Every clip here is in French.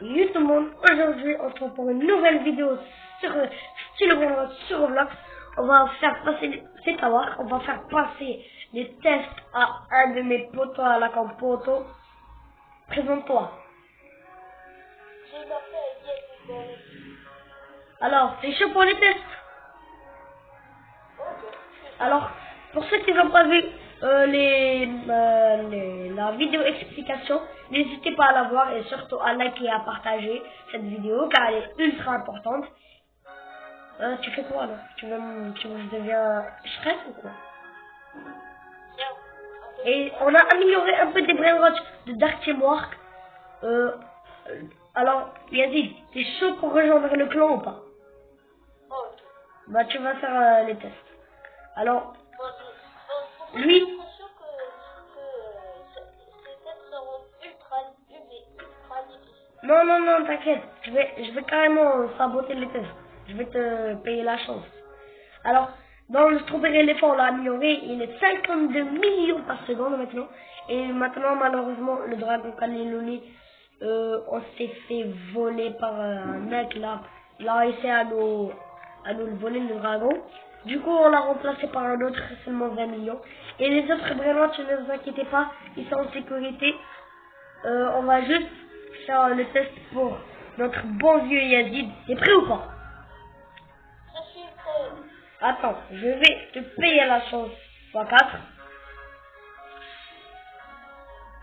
Salut tout le monde, aujourd'hui on se retrouve pour une nouvelle vidéo sur style Roblox sur Roblox. On va faire passer, c'est à voir, on va faire passer des tests à un de mes potos à la camp poto. Présente-toi. Alors, t'es chaud pour les tests? Alors, pour ceux qui n'ont pas vu la vidéo explication, n'hésitez pas à la voir et surtout à liker et à partager cette vidéo car elle est ultra importante. Tu fais quoi là? Tu deviens stress ou quoi? Et on a amélioré un peu des brainrots de Dark Teamwork. Alors, Yazid, t'es chaud pour rejoindre le clan ou pas? Bah, tu vas faire les tests. Alors, lui, non, t'inquiète. Je vais carrément saboter les tests. Je vais te payer la chance. Alors, dans le strawberry éléphant, on l'a amélioré. Il est 52 millions par seconde maintenant. Et maintenant, malheureusement, le dragon Cannelloni, on s'est fait voler par un mec là. Il a réussi à nous le voler, le dragon. Du coup, on l'a remplacé par un autre, seulement 20 millions. Et les autres, vraiment, ne vous inquiétez pas, ils sont en sécurité. On va juste faire le test pour notre bon vieux Yazid. T'es prêt ou pas? Je suis prêt. Attends, je vais te payer la chance x4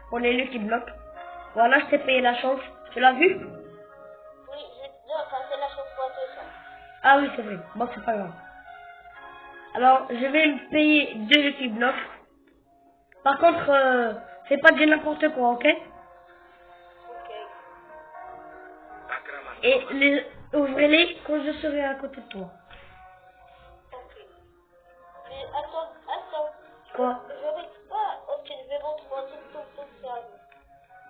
pour les lieux qui bloquent. Voilà, je t'ai payé la chance. Tu l'as vu? Oui, non, ça c'est la chose pour ça. Ah oui, c'est vrai. Bon, c'est pas grave. Alors, je vais me payer 2 lieux qui bloquent. Par contre, fais pas de n'importe quoi, ok? Ok. Et ouvrez-les quand je serai à côté de toi. Ok. Mais attends. Quoi? Je vais pas. Ok, je vais montrer tout ça.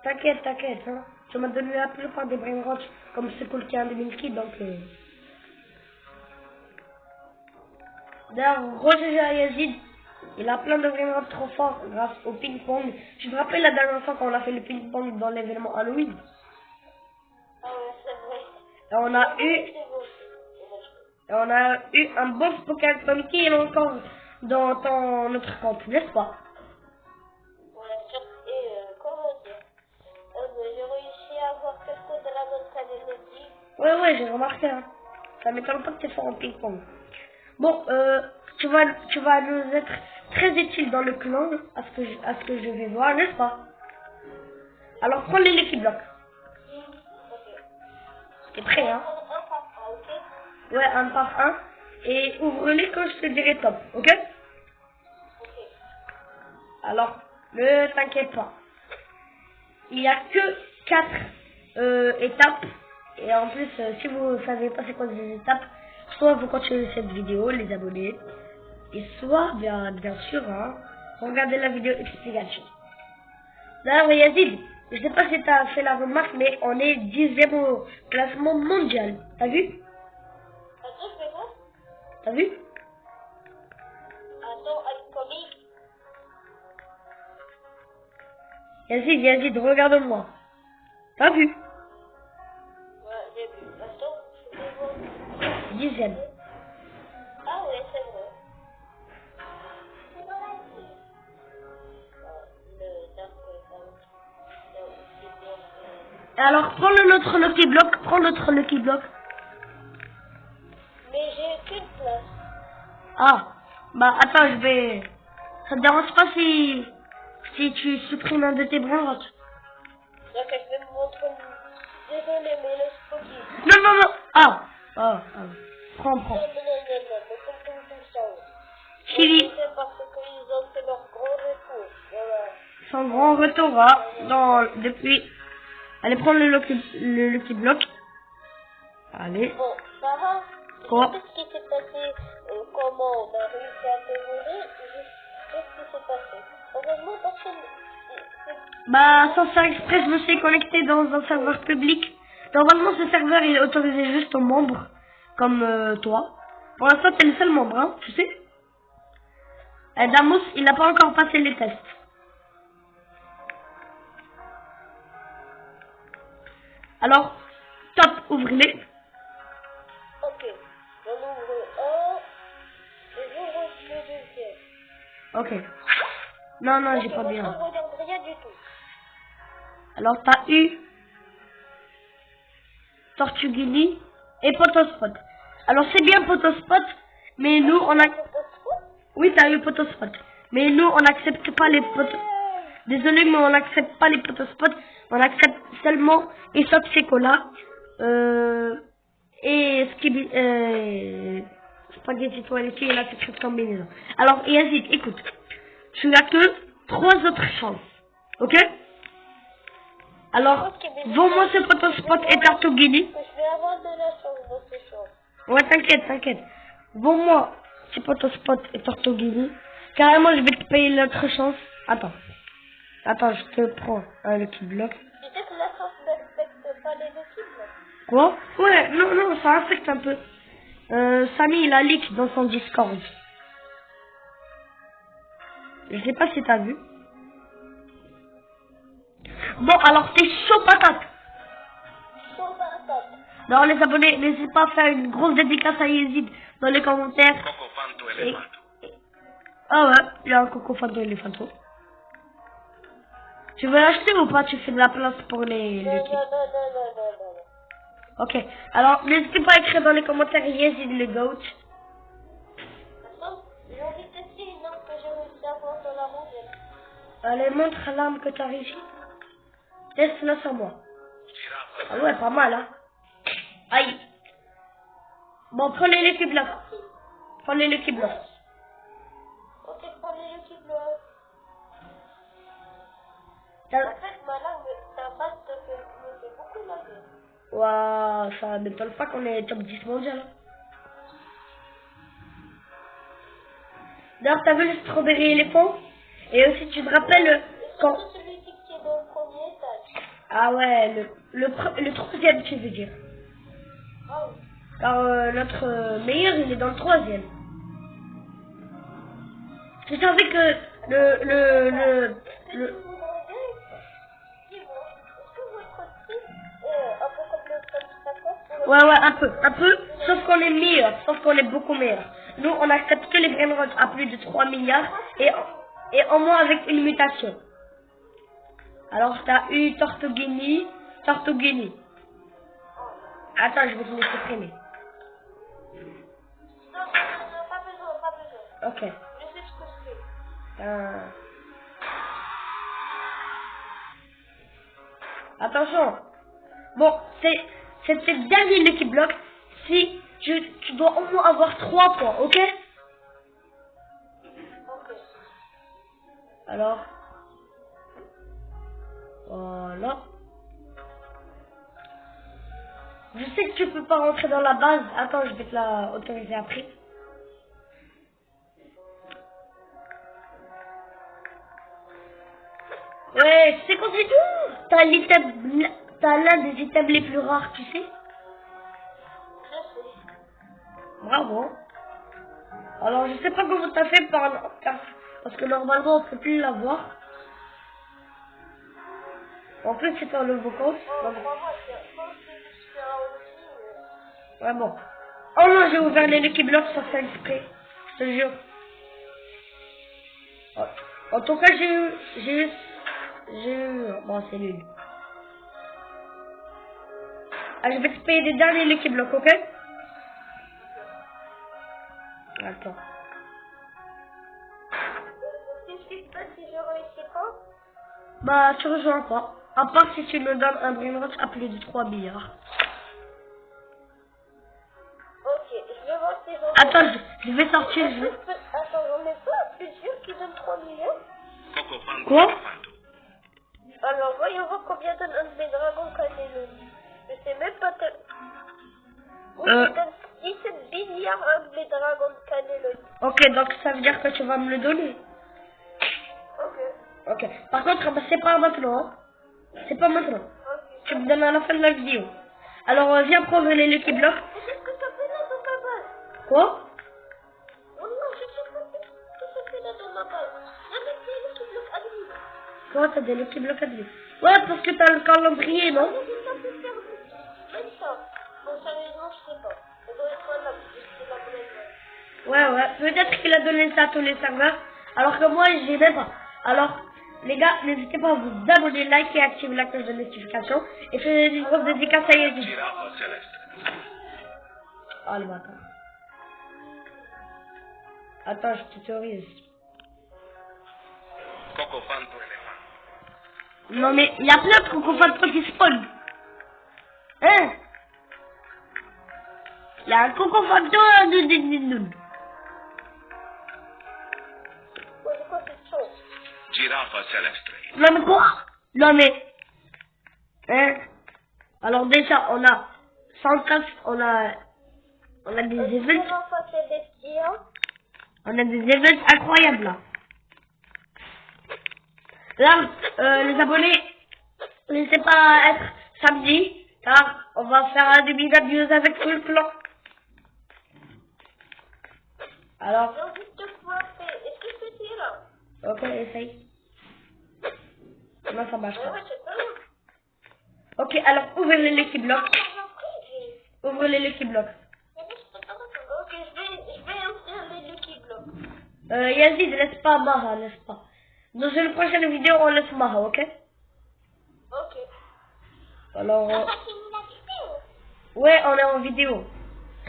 T'inquiète, hein. Tu m'as donné la plupart des brainrots comme ce cool qui est un Deminski, donc... D'ailleurs, Roger Yazid, il a plein de brainrots trop forts grâce au ping-pong. Tu te rappelles la dernière fois quand on a fait le ping-pong dans l'événement Halloween? Ah ouais, c'est vrai. Et on a eu un boss Pokémon qui est encore dans notre compte, n'est-ce pas? Et comment dire? J'ai réussi à avoir quelques de la bonne Cannelloni. Ouais, j'ai remarqué, hein. Ça m'étonne pas que tu fort en ping-pong. Bon, tu vas nous être très utile dans le clan, à ce que je vais voir, n'est-ce pas? Alors, prends les qui bloquent. Ok. T'es prêt, hein? Un par un, ok? Ouais, un par un. Et ouvre-les quand je te dirai top, ok? Ok. Alors, ne t'inquiète pas. Il n'y a que 4 étapes. Et en plus, si vous ne savez pas c'est quoi ces étapes, soit vous continuez cette vidéo, les abonnés, et soit, bien sûr, hein, regardez la vidéo explication. D'ailleurs, Yazid, je sais pas si tu as fait la remarque, mais on est 10e au classement mondial. T'as vu? Attends, je vais voir. T'as vu? Attends, avec comique. Yazid, regarde-moi. T'as vu? Ouais, j'ai vu. Attends, je vais voir. 10e. Ah ouais, c'est vrai. Le dark, Alors, prends le notre Lucky Block, prends notre Lucky Block. mais j'ai qu'une place. Ah, bah attends, je vais... Ça te dérange pas si tu supprimes un de tes brainrots? Donc, je vais me montrer. Désolé, mais laisse pas qu'il. Non. Ah. Prends. Non, mais comme ça. Chili, C'est parce qu'ils ont fait leur gros retour. Voilà. son grand retour, depuis... Allez, prends le Lucky Block. Allez. Bon, ça va. Quoi? Qu'est-ce qui s'est passé? Comment on a réussi à te voler? Qu'est-ce qui s'est passé? Heureusement, personne. Bah, sans faire exprès, je me suis connecté dans un serveur public. Normalement, ce serveur, il est autorisé juste aux membres, comme toi. Pour l'instant, t'es le seul membre, hein, tu sais. Et Damos, il n'a pas encore passé les tests. Alors, top, ouvrez-les. Ok, j'en ouvre un et j'ouvre le deuxième. Ok. Non, non, j'ai Ok, pas moi, je bien. regarde rien du tout. Alors, t'as eu Tortuguini et Potospot. Alors, c'est bien Potospot, mais nous, on a... Oui, t'as eu Potospot. Mais nous, on n'accepte pas les potos. Désolé, mais on n'accepte pas les Potospot. On accepte seulement Aesop Secola. Et Spaghetti Toilette et la secrète combinaison. Alors, Yazid, écoute. Tu n'as que 3 autres chances. Ok? Alors, Ok, mais vends-moi ce Potospot et Tartughini. je vais avoir de la chance dans ces choses. Ouais, t'inquiète, t'inquiète. Vends-moi ce Potospot et Tartughini. Carrément, je vais te payer l'autre chance. Attends. Attends, je te prends un Lucky Block. Tu sais que la chance n'affecte pas les équipes, là. Quoi? Ouais, non, non, ça affecte un peu. Samy, il a leak dans son Discord. Je sais pas si t'as vu. Bon, alors t'es chaud patate. Chaud patate. Non, les abonnés, n'hésitez pas à faire une grosse dédicace à Yezid dans les commentaires. Et- Ah ouais, il y a un Coco Fanto Elefanto. Tu veux l'acheter ou pas? Tu fais de la place pour les Non, kits. non. Ok, alors n'hésitez pas à écrire dans les commentaires Yezid le GOAT. Attends, j'ai envie de tester une arme que j'ai réussi à avoir dans la rondelle. Allez, montre l'arme que t'as réussi. Teste-la sur moi. Ah ouais, pas mal, hein. Aïe. Bon, prenez l'équipe là. Prenez l'équipe là. Ok, prenez l'équipe là. T'as- En fait, ma lame, ta base me fait beaucoup mal. Waouh, ça m'étonne pas qu'on est top 10 mondial. Hein. D'ailleurs, t'as vu le strawberry éléphant? Et aussi, tu te rappelles quand... C'est celui qui est dans le premier étage. Ah ouais, le troisième, tu veux dire. Ah oui. Car notre meilleur, il est dans le troisième. Tu savais que le... Dis-moi, est-ce que votre style est un peu comme le top 50 Ouais, un peu, sauf qu'on est meilleur, sauf qu'on est beaucoup meilleur. Nous, on accepte que les brainrots à plus de 3 milliards et en moins avec une mutation. Alors, t'as eu Tortughini. Attends, je vais te laisser traîner. Non, pas besoin. Ok. Je sais ce que je fais. Attention. Bon, c'est le dernier Lucky Block. Si tu dois au moins avoir 3 points, ok? Ok. Alors, voilà. Je sais que tu peux pas rentrer dans la base. Attends, je vais te la autoriser après. Ouais, tu sais quoi c'est tout? T'as l'un des items les plus rares, tu sais? Je sais. Bravo. Alors, je sais pas comment t'as fait parce que normalement on peut plus l'avoir. En plus, c'est un nouveau compte. Oh, Donc, crois-moi, je pense que je fais un aussi. vraiment. Oh non, j'ai ouvert les Lucky Blocks sans faire exprès. Je te jure. Oh. En tout cas, j'ai eu, bon, c'est nul. Ah, je vais te payer des derniers Lucky Blocks, ok? Attends. Qu'est-ce qui se passe si je réussis pas? Bah, tu rejoins quoi? À part si tu me donnes un brainrot à plus de 3 milliards. Ok, je vais voir si j'en ai. Attends, je vais sortir. Attends, j'en ai pas plusieurs qui donnent 3 millions. Quoi? Alors, voyons voir combien donne un de mes dragons cannelés. Je sais même pas Oui, il donne 17 milliards un de mes dragons cannelés. Ok, donc ça veut dire que tu vas me le donner. Ok. Ok. Par contre, bah, c'est pas maintenant. Hein. C'est pas maintenant. Ok. Tu me donnes à la fin de la vidéo. Alors, viens prendre les Lucky Blocks. Qu'est-ce que ça fait là dans ma base? Quoi? Oh non, je sais pas ce que ça fait là dans ma base. Avec des Lucky Blocks admis. Quoi, t'as des Lucky Blocks à dire? Ouais, parce que t'as le calendrier, non? Je sais pas faire Bon, sérieusement, je sais pas. Ça doit être un homme, c'est la bonne. Ouais, peut-être qu'il a donné ça à tous les serveurs, alors que moi, je l'ai même pas. Alors, les gars, n'hésitez pas à vous abonner, liker et activer la cloche de notification. Et faites une grosse dédicace à Yazid. Giraffa celeste. Oh, le bâtard. Attends, je tutorise. Cocofanto elefante. Non, mais il y a plein de cocofantos qui spawn. Hein? Il y a un cocofanto de... Ouais, c'est quoi cette chose? Giraffa celeste. Non, mais quoi? Non, mais... Hein? Alors déjà, on a 104, on a des events. Comment ça fait des clients? On a des events incroyables là. Là, les abonnés, n'hésitez pas à être samedi, car on va faire un demi d'abuse avec tout le clan. Alors, J'ai envie de te frapper. Est-ce que c'était là? ok, essaye. Non, ça marche Ouais, pas. ouais, c'est pas là. Ok, alors ouvrez les Lucky Blocks. J'ai Ouvrez les Lucky Blocks. Ok, je vais ouvrir les Lucky Blocks. Yazid, laisse pas Maha, laisse pas. Dans une prochaine vidéo, on laisse Maha, ok? Ok. Alors, T'as pas fini la vidéo? ouais, on est en vidéo.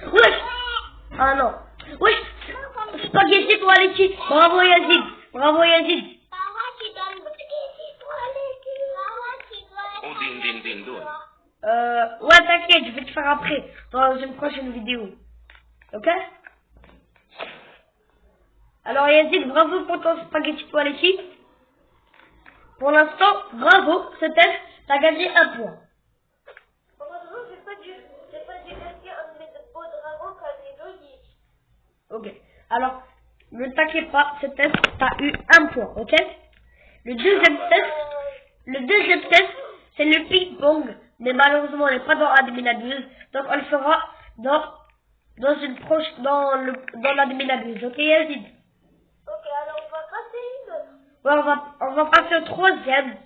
Wesh! Ah non. Wesh! Spaghetti toiletti. Bravo Yazid. Bravo Yazid. O din din din dun. Ouais, t'inquiète, je vais te faire après. Dans une prochaine vidéo. Ok? Alors Yazid, bravo pour ton spaghetti toiletti. Pour l'instant, bravo. Ce test, t'as gagné un point. Heureusement, j'ai pas dû gagner un de mes beaux dragons comme les logis. Ok. Alors, ne t'inquiète pas, ce test, t'as eu un point, ok? Le deuxième test, c'est le ping-pong, mais malheureusement, on n'est pas dans Admin 12, donc on le fera dans l'Admin 12, ok Yazid? Ok, alors on va passer une autre. Ouais, on va passer au troisième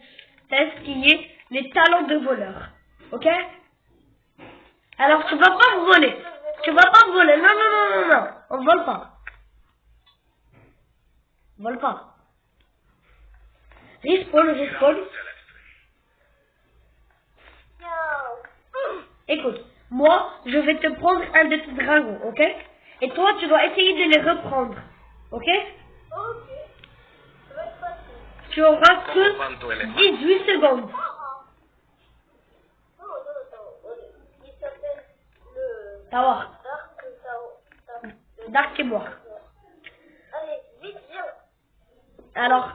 test qui est les talents de voleur, ok? Alors, tu vas pas voler, non, on vole pas. Vole pas. Respawn. Écoute, moi, je vais te prendre un de tes dragons, ok? Et toi, tu dois essayer de les reprendre, ok? Ok. Ça va être facile. Tu auras que 18 secondes. Non. Il s'appelle le Savoir. Dark Dark et moi. Allez, vite, viens. Alors,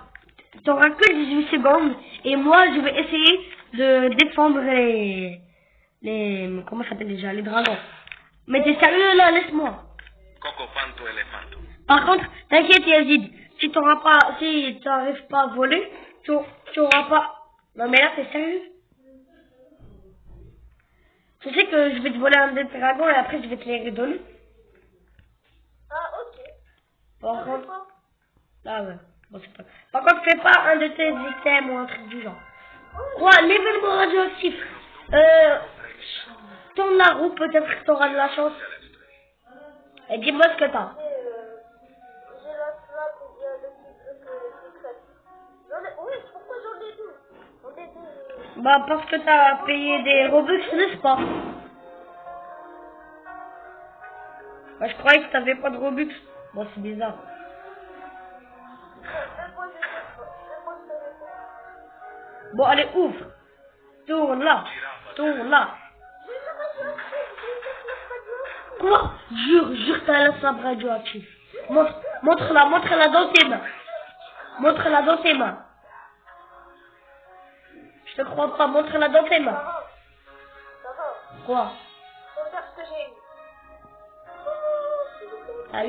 tu auras que 18 secondes. Et moi, je vais essayer de défendre les comment ça s'appelle déjà? Les dragons. Mais t'es sérieux là? Laisse-moi. Cocofanto elefanto. Par contre, t'inquiète Yazid, si tu n'arrives pas à voler, tu auras pas... Non mais là, t'es sérieux? Tu sais que je vais te voler un des dragons et après je vais te les redonner. Ah, ok. Par contre... Ah ouais, bon c'est pas... Par contre, fais pas un de tes items ou un truc du genre. Quoi, l'événement radioactif. Tourne la roue, peut-être que t'auras de la chance. Et dis-moi ce que t'as. J'ai la flamme ou bien le secret. Oui, pourquoi j'en ai deux? J'en ai deux. Bah parce que t'as payé des Robux, n'est-ce pas? Bah je croyais que t'avais pas de Robux. Bon c'est bizarre. Bon allez ouvre. Tourne là. Quoi? Jure t'as la sabre radioactive. Montre-la dans tes mains. Montre-la dans tes mains. Je te crois pas, montre-la dans tes mains. Ça va. Quoi? Regarde ce que j'ai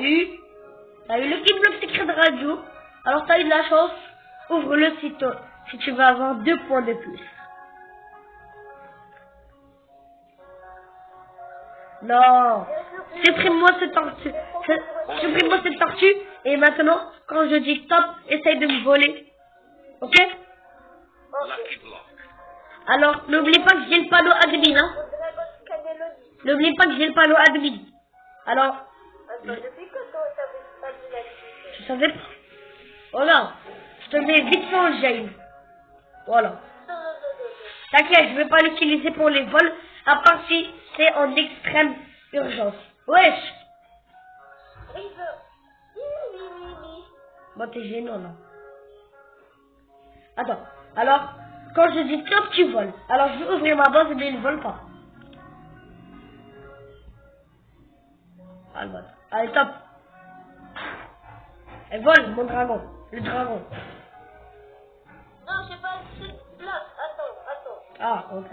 eu. T'as eu le petit bloc secret de radio. Alors t'as eu de la chance. Ouvre-le si tu veux avoir 2 points de plus. Non. Supprime-moi cette tortue. Supprime-moi cette tortue. Et maintenant, quand je dis stop, essaye de me voler. Ok? Lucky block. Alors, n'oublie pas que j'ai le panneau admin, hein. Le dragon Caneloni. N'oublie pas que j'ai le panneau admin. Alors, Attends, depuis quand toi t'avais pas de l'activité? je savais pas. Voilà. Je te mets vite fait en jail. Voilà. Non. T'inquiète, je vais pas l'utiliser pour les vols, à part si c'est en extrême urgence. Wesh. River. Oui. Bon, t'es gênant, là. Attends. Alors, quand je dis top, tu voles. Alors, je vais ouvrir ma base, mais il ne vole pas. Allez, allez, top. Elle vole, mon dragon. Le dragon. Non, j'ai pas assez de place. Attends. Ah, ok.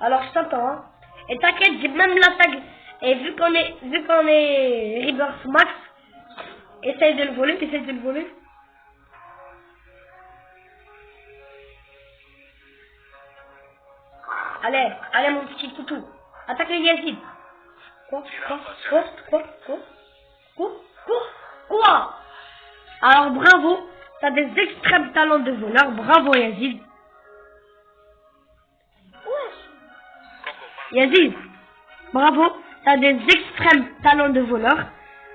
Alors, je t'attends, hein. Et t'inquiète, j'ai même la tag. Et vu qu'on est Reverse Max, essaye de le voler. Allez, mon petit toutou. Attaque les Yazid. Quoi? Alors, bravo. T'as des extrêmes talents de voleur. Bravo, Yazid. Yazid, bravo, t'as des extrêmes talents de voleur.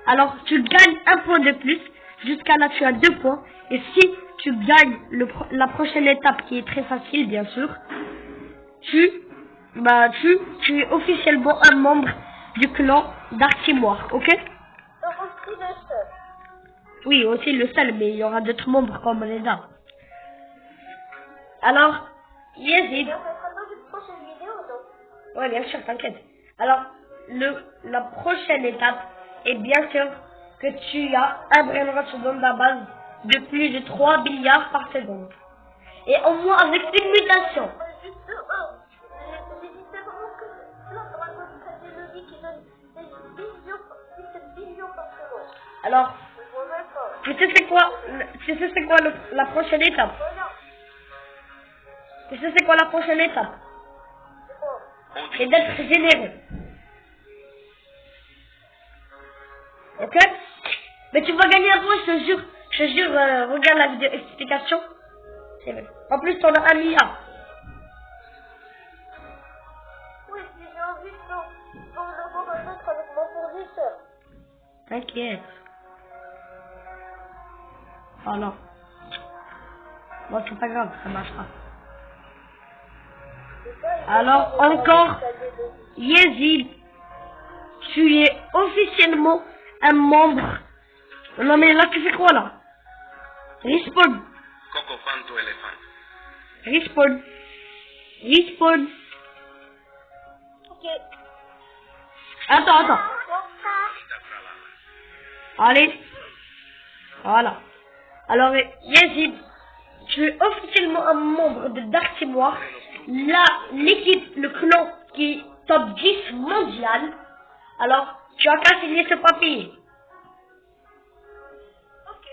Alors tu gagnes un point de plus. Jusqu'à là tu as 2 points. Et si tu gagnes la prochaine étape qui est très facile bien sûr, tu es officiellement un membre du clan d'Artimoire, ok? Aussi le seul. Oui, aussi le seul, mais il y aura d'autres membres comme Reda. Alors, Yazid. Ça sera dans une prochaine vidéo, non? Ouais, bien sûr, t'inquiète. Alors, la prochaine étape est bien sûr que tu as un brainrot dans la base de plus de 3 milliards par seconde. Et au moins avec une mutation. Juste j'ai dit vraiment que le dragon Cadeloni qui donne des billions par seconde. Alors, Je vois même pas. tu sais c'est quoi la prochaine étape? Voilà. Tu sais c'est quoi la prochaine étape? C'est bon. C'est d'être généreux. Ok? Mais tu vas gagner un point, je te jure. Regarde la vidéo explication. C'est vrai. En plus, t'en as 1 milliard. Oui, si j'ai envie d'en avoir un autre avec mon fournisseur. T'inquiète. Oh non. Bon, c'est pas grave, ça marchera. Alors, encore, Yazid, tu es officiellement un membre. Non mais là, tu fais quoi là? Respawn. Cocofanto elefanto. Respawn. Ok. Attends. Allez. Voilà. Alors, Yazid, tu es officiellement un membre de Dartimoire. Là, l'équipe, le clan qui est top 10 mondial. Alors, tu as qu'à signer ce papier. Ok.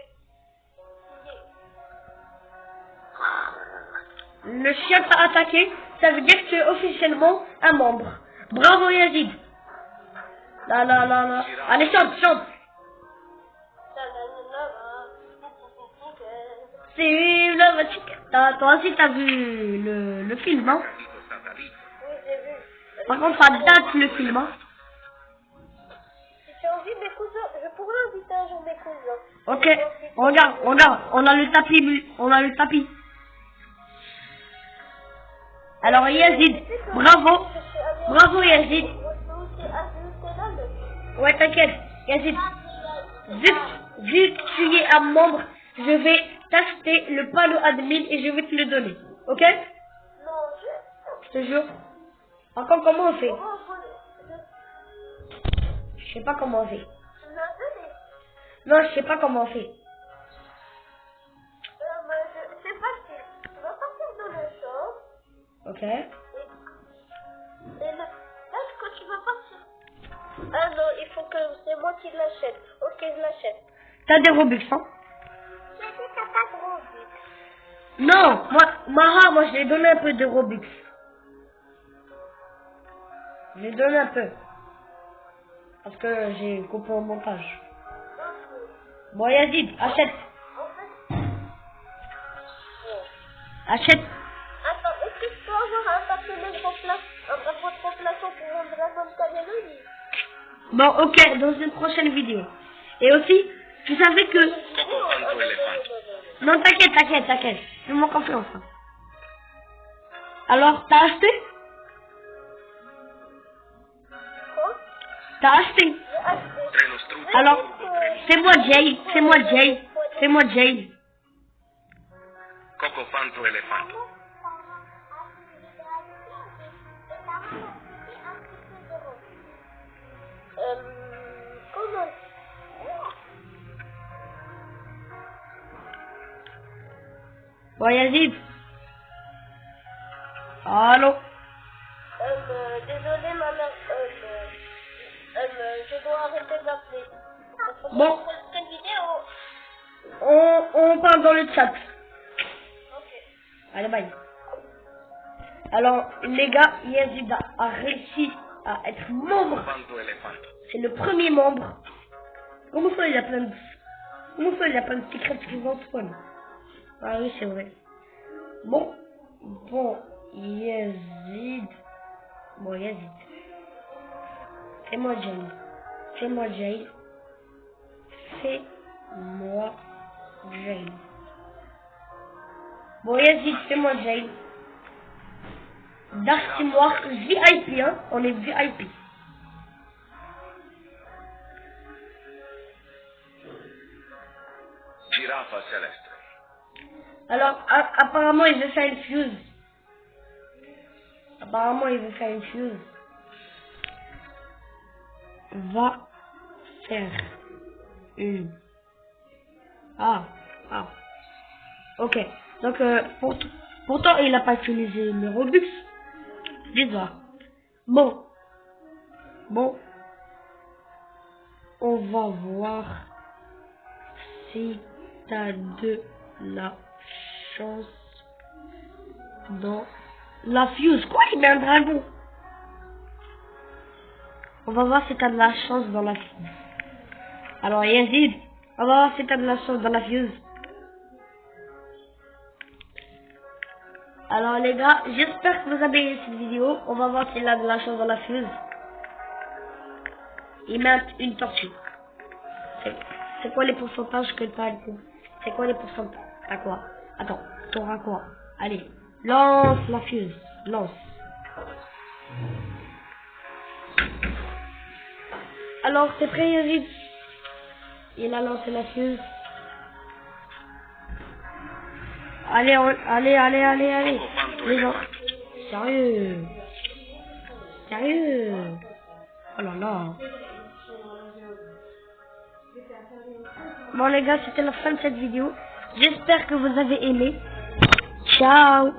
Le chien t'a attaqué, ça veut dire que tu es officiellement un membre. Bravo Yazid. Là. Allez, chante. C'est la magique. Toi aussi t'as vu le film, hein? Oui, j'ai vu. Par contre, ça date le film, hein? Si tu as envie, mes cousins, je pourrais inviter un jour mes cousins. Ok, regarde, on a le tapis. Alors Yazid, bravo Yazid. Ouais, t'inquiète, Yazid. Vu que tu es un membre, je vais t'acheter le panneau admin et je vais te le donner. Ok? Non, Je te jure. Encore comment on fait? Je sais pas comment on fait. Non, je sais pas comment on fait. C'est facile. Tu vas partir dans le shop. Ok. Et là, quand tu vas partir. Ah non, il faut que c'est moi qui l'achète. Ok, je l'achète. T'as des Robux, hein? J'ai dit que t'as pas de Robux. Non, moi je lui ai donné un peu de Robux. Je lui ai donné un peu. Parce que j'ai coupé au montage. Bon, Yazid, achète. Achète. Attends, est-ce que je peux avoir un papier de remplaçant pour mon dragon de Cadeloni? Bon, ok, dans une prochaine vidéo. Et aussi, vous savez que... Coco Fanto Elefante. Non, t'inquiète. Fais-moi confiance. Hein. Alors, t'as acheté? Quoi? T'as acheté? J'ai acheté. Treno Struzzo. Alors, Turbo Treno. fais-moi Jay. Coco Fanto Elefante. Comment? Bon, Yazid. Allô? Désolé, ma mère. Je dois arrêter d'appeler. Bon. Quelle vidéo? On parle dans le chat. Ok. Allez, bye. Alors, les gars, Yazid a réussi à être membre. Fanto Elefante. C'est le premier membre. Comment ça, il y a plein de secrets qui vont spawn? Ah oui, c'est vrai. Bon, Yazid. Fais-moi Jay. Bon, Yazid, fais-moi Jay. Dark Teamwork VIP, hein. On est VIP. Giraffa Celeste. Alors, apparemment, il veut faire une fuse. Va faire une. Ah. Ok. Donc, pourtant, il n'a pas utilisé le Robux. Bizarre. Bon. On va voir si t'as de la chance dans la fuse. Quoi, il met un dragon? On va voir si t'as de la chance dans la fuse. Alors, Yazid, on va voir si t'as de la chance dans la fuse. Alors, les gars, j'espère que vous avez aimé cette vidéo. On va voir s'il a de la chance dans la fuse. Il met une tortue. C'est quoi les pourcentages que t'as? C'est quoi les pourcentages? À quoi? Attends, t'auras quoi? Allez, lance la fuse. Lance. Alors, c'est prêt, Yazid? Il a lancé la fuse. Allez. Les gens. Sérieux. Oh là là. Bon les gars, c'était la fin de cette vidéo. J'espère que vous avez aimé. Ciao.